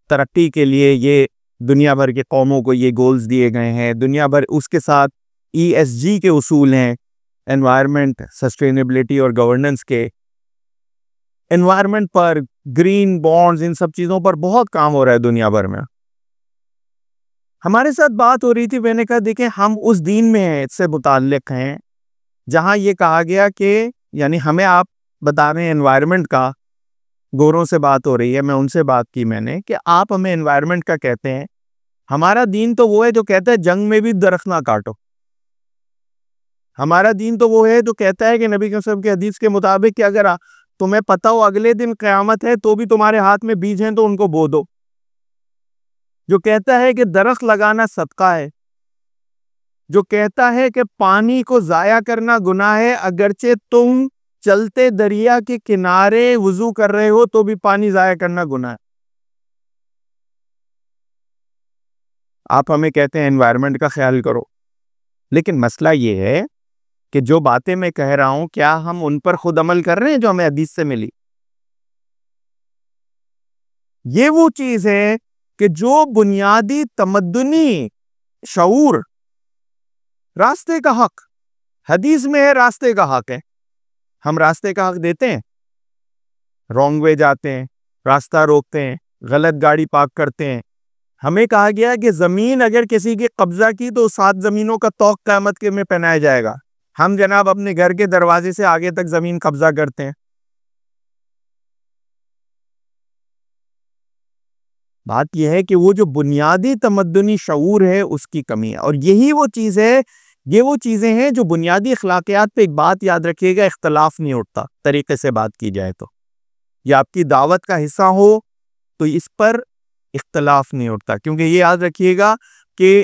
ترقی کے لیے یہ دنیا بھر کے قوموں کو یہ گولز دیے گئے ہیں، دنیا بھر اس کے ساتھ ESG کے اصول ہیں، انوائرمنٹ سسٹینیبلٹی اور گورننس کے، انوائرمنٹ پر، گرین بانڈز، ان سب چیزوں پر بہت کام ہو رہا ہے دنیا بھر میں۔ ہمارے ساتھ بات ہو رہی تھی، میں نے کہا دیکھیں ہم اس دین میں ہیں، اس سے متعلق ہیں جہاں یہ کہا گیا کہ یعنی ہمیں آپ بتا رہے ہیں انوائرمنٹ کا، گوروں سے بات ہو رہی ہے، میں ان سے بات کی میں نے کہ آپ ہمیں انوائرمنٹ کا کہتے ہیں، ہمارا دین تو وہ ہے جو کہتا ہے جنگ میں بھی درخت نہ کاٹو، ہمارا دین تو وہ ہے جو کہتا ہے کہ نبی صلی اللہ علیہ وسلم کے حدیث کے مطابق کہ اگر تمہیں پتہ ہو اگلے دن قیامت ہے تو بھی تمہارے ہاتھ میں بیج ہیں تو ان کو بو دو، جو کہتا ہے کہ درخت لگانا صدقہ ہے، جو کہتا ہے کہ پانی کو ضائع کرنا گناہ ہے، اگرچہ تم چلتے دریا کے کنارے وضو کر رہے ہو تو بھی پانی ضائع کرنا گناہ ہے۔ آپ ہمیں کہتے ہیں انوائرمنٹ کا خیال کرو، لیکن مسئلہ یہ ہے کہ جو باتیں میں کہہ رہا ہوں کیا ہم ان پر خود عمل کر رہے ہیں جو ہمیں حدیث سے ملی؟ یہ وہ چیز ہے کہ جو بنیادی تمدنی شعور، راستے کا حق حدیث میں ہے، راستے کا حق ہے، ہم راستے کا حق دیتے ہیں، رانگ وے جاتے ہیں، راستہ روکتے ہیں، غلط گاڑی پارک کرتے ہیں۔ ہمیں کہا گیا کہ زمین اگر کسی کی قبضہ کی تو 7 زمینوں کا طوق قیامت کے میں پہنایا جائے گا، ہم جناب اپنے گھر کے دروازے سے آگے تک زمین قبضہ کرتے ہیں۔ بات یہ ہے کہ وہ جو بنیادی تمدنی شعور ہے اس کی کمی ہے، اور یہی وہ چیز ہے، یہ وہ چیزیں ہیں جو بنیادی اخلاقیات پہ ایک بات یاد رکھیے گا، اختلاف نہیں اٹھتا طریقے سے بات کی جائے تو، یا آپ کی دعوت کا حصہ ہو تو اس پر اختلاف نہیں اٹھتا، کیونکہ یہ یاد رکھیے گا کہ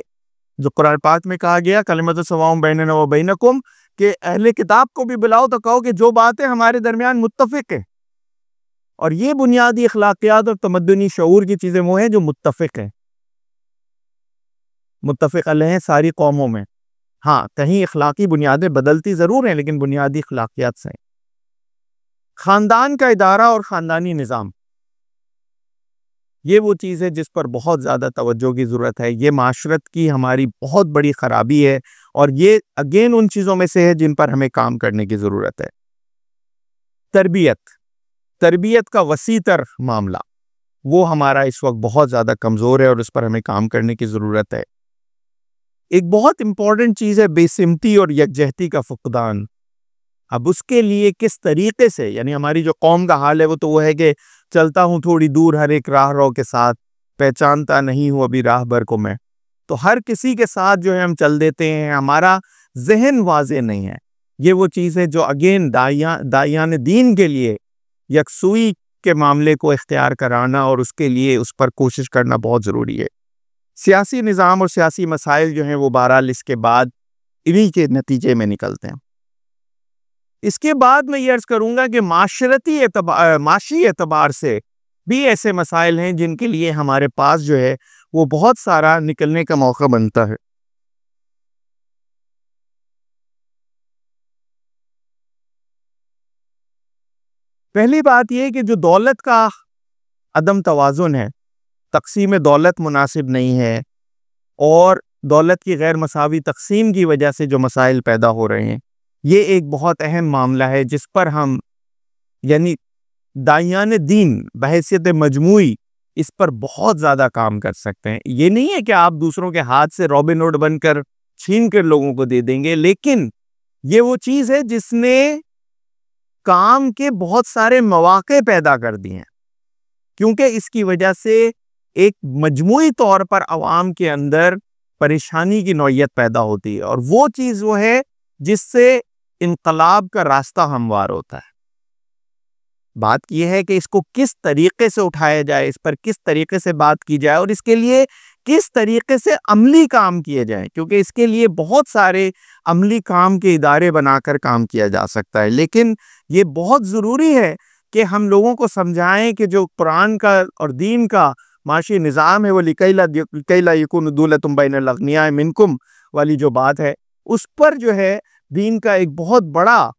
جو قرآن پاک میں کہا گیا کلمۃ سواء بیننا و بینکم، کہ اہل کتاب کو بھی بلاؤ تو کہو کہ جو باتیں ہمارے درمیان متفق ہیں، اور یہ بنیادی اخلاقیات اور تمدنی شعور کی چیزیں وہ ہیں جو متفق ہیں، متفق علیہ ہیں ساری قوموں میں۔ ہاں کہیں اخلاقی بنیادیں بدلتی ضرور ہیں لیکن بنیادی اخلاقیات سے ہیں۔ خاندان کا ادارہ اور خاندانی نظام، یہ وہ چیز ہے جس پر بہت زیادہ توجہ کی ضرورت ہے، یہ معاشرت کی ہماری بہت بڑی خرابی ہے، اور یہ اگین ان چیزوں میں سے ہے جن پر ہمیں کام کرنے کی ضرورت ہے۔ تربیت کا وسیع تر معاملہ، وہ ہمارا اس وقت بہت زیادہ کمزور ہے اور اس پر ہمیں کام کرنے کی ضرورت ہے۔ ایک بہت امپورٹنٹ چیز ہے بے سمتی اور یکجہتی کا فقدان۔ اب اس کے لیے کس طریقے سے، یعنی ہماری جو قوم کا حال ہے وہ تو وہ ہے کہ چلتا ہوں تھوڑی دور ہر ایک راہ رو کے ساتھ، پہچانتا نہیں ہوں ابھی راہ بر کو میں، تو ہر کسی کے ساتھ جو ہے ہم چل دیتے ہیں، ہمارا ذہن واضح نہیں ہے۔ یہ وہ چیز ہے جو اگین داعیان دین کے لیے یکسوئی کے معاملے کو اختیار کرانا اور اس کے لیے اس پر کوشش کرنا بہت ضروری ہے۔ سیاسی نظام اور سیاسی مسائل جو ہیں وہ بہرحال اس کے بعد انہی کے نتیجے میں نکلتے ہیں۔ اس کے بعد میں یہ عرض کروں گا کہ معاشی اعتبار سے بھی ایسے مسائل ہیں جن کے لیے ہمارے پاس جو ہے وہ بہت سارا نکلنے کا موقع بنتا ہے۔ پہلی بات یہ کہ جو دولت کا عدم توازن ہے، تقسیم دولت مناسب نہیں ہے، اور دولت کی غیر مساوی تقسیم کی وجہ سے جو مسائل پیدا ہو رہے ہیں، یہ ایک بہت اہم معاملہ ہے جس پر ہم یعنی داعیان دین بحیثیت مجموعی اس پر بہت زیادہ کام کر سکتے ہیں۔ یہ نہیں ہے کہ آپ دوسروں کے ہاتھ سے رابن ہوڈ بن کر چھین کر لوگوں کو دے دیں گے، لیکن یہ وہ چیز ہے جس نے کام کے بہت سارے مواقع پیدا کر دیے ہیں، کیونکہ اس کی وجہ سے ایک مجموعی طور پر عوام کے اندر پریشانی کی نوعیت پیدا ہوتی ہے، اور وہ چیز وہ ہے جس سے انقلاب کا راستہ ہموار ہوتا ہے۔ بات یہ ہے کہ اس کو کس طریقے سے اٹھایا جائے، اس پر کس طریقے سے بات کی جائے، اور اس کے لیے کس طریقے سے عملی کام کیے جائیں، کیونکہ اس کے لیے بہت سارے عملی کام کے ادارے بنا کر کام کیا جا سکتا ہے، لیکن یہ بہت ضروری ہے کہ ہم لوگوں کو سمجھائیں کہ جو قرآن کا اور دین کا معاشی نظام ہے وہ لِكَيْ لَا يَكُونَ دُولَةٌ بَيْنَ الْأَغْنِيَاءِ مِنْكُمْ والی جو بات ہے، اس پر جو ہے دین کا ایک بہت بڑا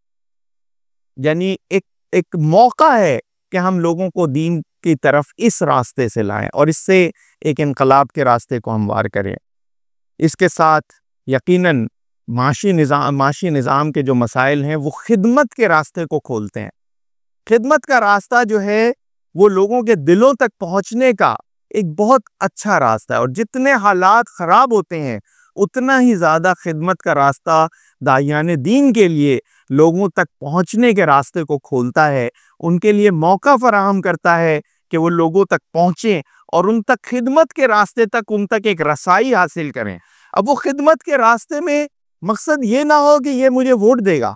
یعنی ایک موقع ہے کہ ہم لوگوں کو دین کی طرف اس راستے سے لائیں اور اس سے ایک انقلاب کے راستے کو ہموار کریں۔ اس کے ساتھ یقیناً معاشی نظام کے جو مسائل ہیں وہ خدمت کے راستے کو کھولتے ہیں۔ خدمت کا راستہ جو ہے وہ لوگوں کے دلوں تک پہنچنے کا ایک بہت اچھا راستہ ہے، اور جتنے حالات خراب ہوتے ہیں اتنا ہی زیادہ خدمت کا راستہ داعیان دین کے لیے لوگوں تک پہنچنے کے راستے کو کھولتا ہے، ان کے لیے موقع فراہم کرتا ہے کہ وہ لوگوں تک پہنچیں اور ان تک خدمت کے راستے تک ان تک ایک رسائی حاصل کریں۔ اب وہ خدمت کے راستے میں مقصد یہ نہ ہو کہ یہ مجھے ووٹ دے گا،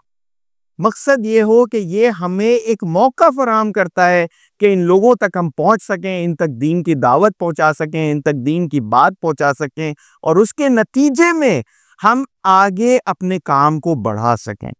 مقصد یہ ہو کہ یہ ہمیں ایک موقع فراہم کرتا ہے کہ ان لوگوں تک ہم پہنچ سکیں، ان تک دین کی دعوت پہنچا سکیں، ان تک دین کی بات پہنچا سکیں، اور اس کے نتیجے میں ہم آگے اپنے کام کو بڑھا سکیں۔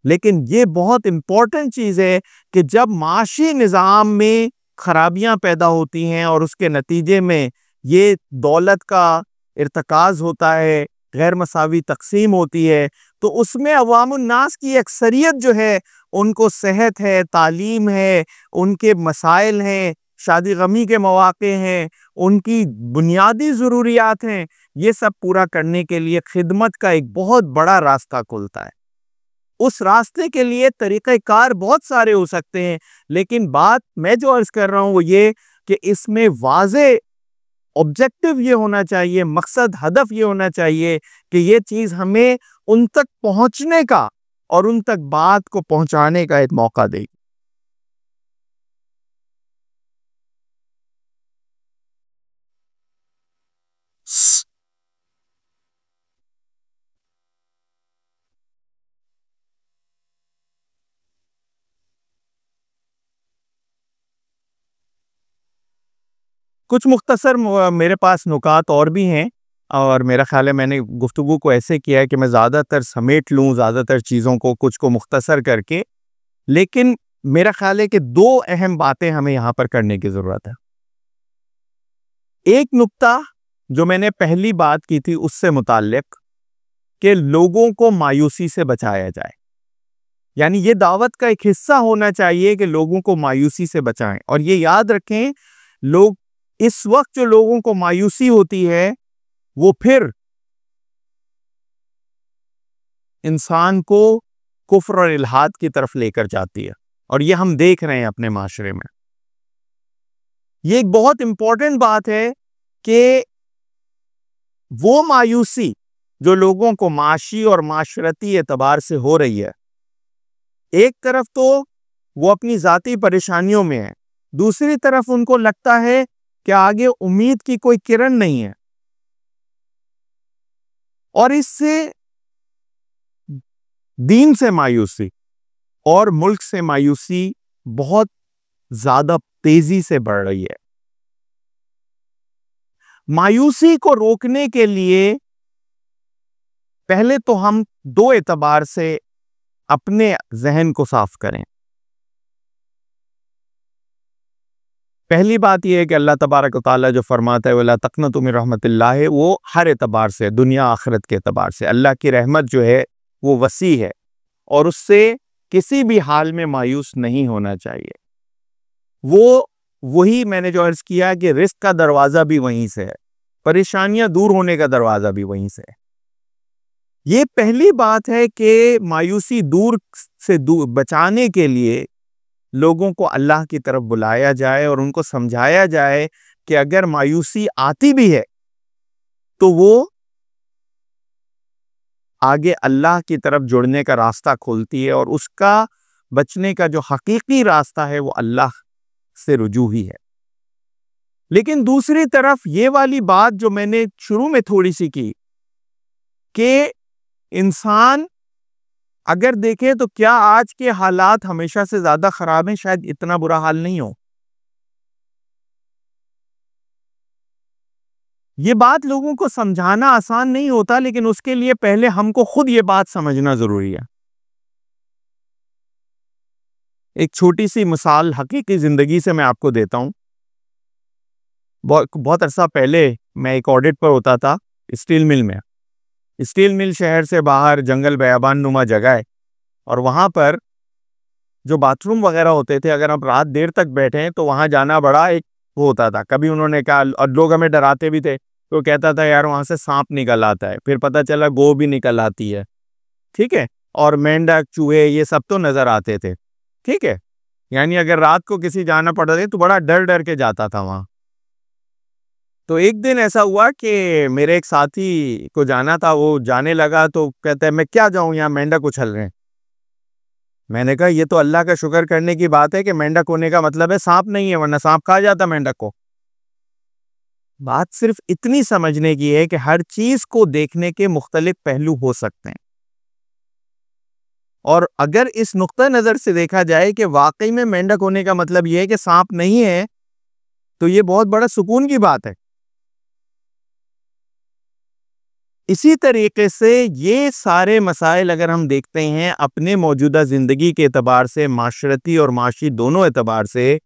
لیکن یہ بہت امپورٹنٹ چیز ہے کہ جب معاشی نظام میں خرابیاں پیدا ہوتی ہیں اور اس کے نتیجے میں یہ دولت کا ارتکاز ہوتا ہے، غیر مساوی تقسیم ہوتی ہے، تو اس میں عوام الناس کی اکثریت جو ہے ان کو صحت ہے، تعلیم ہے، ان کے مسائل ہیں، شادی غمی کے مواقع ہیں، ان کی بنیادی ضروریات ہیں، یہ سب پورا کرنے کے لیے خدمت کا ایک بہت بڑا راستہ کھلتا ہے۔ اس راستے کے لیے طریقہ کار بہت سارے ہو سکتے ہیں، لیکن بات میں جو عرض کر رہا ہوں وہ یہ کہ اس میں واضح آبجیکٹو یہ ہونا چاہیے، مقصد ہدف یہ ہونا چاہیے کہ یہ چیز ہمیں ان تک پہنچنے کا اور ان تک بات کو پہنچانے کا ایک موقع دے گی۔ کچھ مختصر میرے پاس نکات اور بھی ہیں، اور میرا خیال ہے میں نے گفتگو کو ایسے کیا ہے کہ میں زیادہ تر سمیٹ لوں زیادہ تر چیزوں کو، کچھ کو مختصر کر کے، لیکن میرا خیال ہے کہ دو اہم باتیں ہمیں یہاں پر کرنے کی ضرورت ہے۔ ایک نکتہ جو میں نے پہلی بات کی تھی اس سے متعلق کہ لوگوں کو مایوسی سے بچایا جائے، یعنی یہ دعوت کا ایک حصہ ہونا چاہیے کہ لوگوں کو مایوسی سے بچائیں، اور یہ یاد رکھیں لوگ اس وقت جو لوگوں کو مایوسی ہوتی ہے وہ پھر انسان کو کفر اور الحاد کی طرف لے کر جاتی ہے، اور یہ ہم دیکھ رہے ہیں اپنے معاشرے میں۔ یہ ایک بہت امپورٹنٹ بات ہے کہ وہ مایوسی جو لوگوں کو معاشی اور معاشرتی اعتبار سے ہو رہی ہے، ایک طرف تو وہ اپنی ذاتی پریشانیوں میں ہے، دوسری طرف ان کو لگتا ہے کہ آگے امید کی کوئی کرن نہیں ہے، اور اس سے دین سے مایوسی اور ملک سے مایوسی بہت زیادہ تیزی سے بڑھ رہی ہے۔ مایوسی کو روکنے کے لیے پہلے تو ہم دو اعتبار سے اپنے ذہن کو صاف کریں. پہلی بات یہ ہے کہ اللہ تبارک و تعالیٰ جو فرماتا ہے وَلَا تَقْنَطُوا مِن رَحْمَتِ اللَّهِ، وہ ہر اعتبار سے، دنیا آخرت کے اعتبار سے اللہ کی رحمت جو ہے وہ وسیع ہے اور اس سے کسی بھی حال میں مایوس نہیں ہونا چاہیے. وہی میں نے جو عرض کیا کہ رزق کا دروازہ بھی وہیں سے ہے، پریشانیاں دور ہونے کا دروازہ بھی وہیں سے ہے. یہ پہلی بات ہے کہ مایوسی دور سے بچانے کے لیے لوگوں کو اللہ کی طرف بلایا جائے اور ان کو سمجھایا جائے کہ اگر مایوسی آتی بھی ہے تو وہ آگے اللہ کی طرف جڑنے کا راستہ کھولتی ہے، اور اس کا بچنے کا جو حقیقی راستہ ہے وہ اللہ سے رجوع ہی ہے. لیکن دوسری طرف یہ والی بات جو میں نے شروع میں تھوڑی سی کی کہ انسان اگر دیکھیں تو کیا آج کے حالات ہمیشہ سے زیادہ خراب ہیں؟ شاید اتنا برا حال نہیں ہو. یہ بات لوگوں کو سمجھانا آسان نہیں ہوتا، لیکن اس کے لیے پہلے ہم کو خود یہ بات سمجھنا ضروری ہے. ایک چھوٹی سی مثال حقیقی زندگی سے میں آپ کو دیتا ہوں. بہت عرصہ پہلے میں ایک آڈٹ پر ہوتا تھا اسٹیل مل میں. اسٹیل مل شہر سے باہر جنگل بیابان نما جگہ ہے، اور وہاں پر جو باتھ روم وغیرہ ہوتے تھے اگر ہم رات دیر تک بیٹھے ہیں تو وہاں جانا بڑا ایک ہوتا تھا. کبھی انہوں نے کہا، اور لوگ ہمیں ڈراتے بھی تھے، تو کہتا تھا یار وہاں سے سانپ نکل آتا ہے، پھر پتہ چلا گو بھی نکل آتی ہے، ٹھیک ہے، اور مینڈک چوہے یہ سب تو نظر آتے تھے، ٹھیک ہے. یعنی اگر رات کو کسی جانا پڑتا تھا تو بڑا ڈر ڈر کے جاتا تھا وہاں. تو ایک دن ایسا ہوا کہ میرے ایک ساتھی کو جانا تھا، وہ جانے لگا تو کہتا ہے میں کیا جاؤں، یہاں مینڈک اچھل رہے ہیں. میں نے کہا یہ تو اللہ کا شکر کرنے کی بات ہے کہ مینڈک ہونے کا مطلب ہے سانپ نہیں ہے، ورنہ سانپ کھا جاتا مینڈک کو. بات صرف اتنی سمجھنے کی ہے کہ ہر چیز کو دیکھنے کے مختلف پہلو ہو سکتے ہیں، اور اگر اس نقطہ نظر سے دیکھا جائے کہ واقعی میں مینڈک ہونے کا مطلب یہ ہے کہ سانپ نہیں ہے، تو یہ بہت بڑا سکون کی بات ہے. اسی طریقے سے یہ سارے مسائل اگر ہم دیکھتے ہیں اپنے موجودہ زندگی کے اعتبار سے، معاشرتی اور معاشی دونوں اعتبار سے،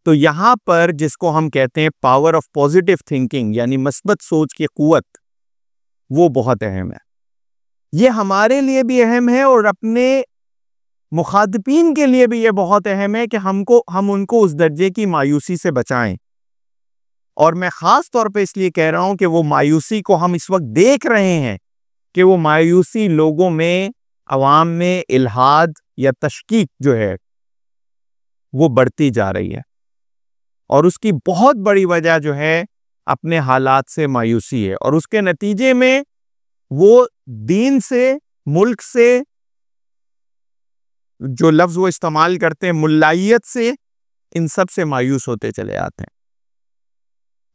تو یہاں پر جس کو ہم کہتے ہیں پاور آف پازیٹیو تھنکنگ، یعنی مثبت سوچ کی قوت، وہ بہت اہم ہے. یہ ہمارے لیے بھی اہم ہے اور اپنے مخاطبین کے لیے بھی یہ بہت اہم ہے کہ ہم ان کو اس درجے کی مایوسی سے بچائیں. اور میں خاص طور پہ اس لیے کہہ رہا ہوں کہ وہ مایوسی کو ہم اس وقت دیکھ رہے ہیں کہ وہ مایوسی لوگوں میں، عوام میں الحاد یا تشکیک جو ہے وہ بڑھتی جا رہی ہے، اور اس کی بہت بڑی وجہ جو ہے اپنے حالات سے مایوسی ہے، اور اس کے نتیجے میں وہ دین سے، ملک سے، جو لفظ وہ استعمال کرتے ہیں ملائیت سے، ان سب سے مایوس ہوتے چلے آتے ہیں.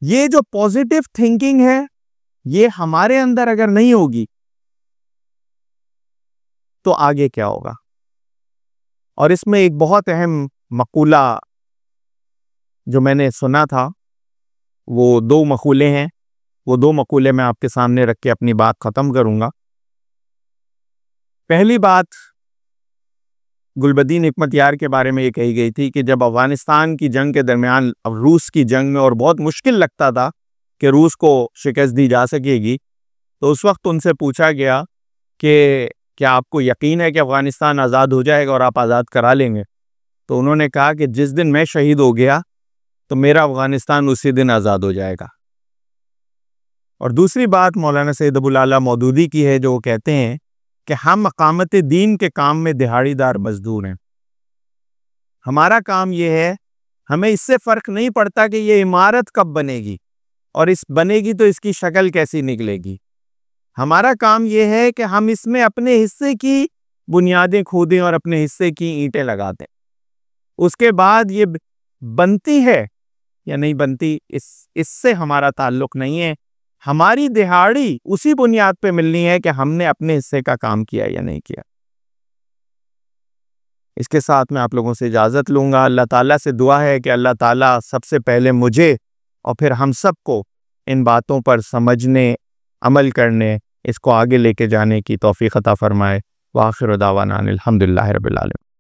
یہ جو پازیٹیو تھنکنگ ہے یہ ہمارے اندر اگر نہیں ہوگی تو آگے کیا ہوگا؟ اور اس میں ایک بہت اہم مقولہ جو میں نے سنا تھا، وہ دو مقولے ہیں، وہ دو مقولے میں آپ کے سامنے رکھ کے اپنی بات ختم کروں گا. پہلی بات گلبدین حکمت یار کے بارے میں یہ کہی گئی تھی کہ جب افغانستان کی جنگ کے درمیان روس کی جنگ میں، اور بہت مشکل لگتا تھا کہ روس کو شکست دی جا سکے گی، تو اس وقت ان سے پوچھا گیا کہ کیا آپ کو یقین ہے کہ افغانستان آزاد ہو جائے گا اور آپ آزاد کرا لیں گے؟ تو انہوں نے کہا کہ جس دن میں شہید ہو گیا تو میرا افغانستان اسی دن آزاد ہو جائے گا. اور دوسری بات مولانا سید ابو الاعلیٰ مودودی کی ہے، جو وہ کہتے ہیں کہ ہم اقامت دین کے کام میں دہاڑی دار مزدور ہیں. ہمارا کام یہ ہے، ہمیں اس سے فرق نہیں پڑتا کہ یہ عمارت کب بنے گی، اور اس بنے گی تو اس کی شکل کیسی نکلے گی. ہمارا کام یہ ہے کہ ہم اس میں اپنے حصے کی بنیادیں کھودیں اور اپنے حصے کی اینٹیں لگاتے ہیں. اس کے بعد یہ بنتی ہے یا نہیں بنتی، اس سے ہمارا تعلق نہیں ہے. ہماری دہاڑی اسی بنیاد پہ ملنی ہے کہ ہم نے اپنے حصے کا کام کیا یا نہیں کیا. اس کے ساتھ میں آپ لوگوں سے اجازت لوں گا. اللہ تعالیٰ سے دعا ہے کہ اللہ تعالیٰ سب سے پہلے مجھے اور پھر ہم سب کو ان باتوں پر سمجھنے، عمل کرنے، اس کو آگے لے کے جانے کی توفیق عطا فرمائے۔ وآخر دعوانا الحمدللہ رب العالمین۔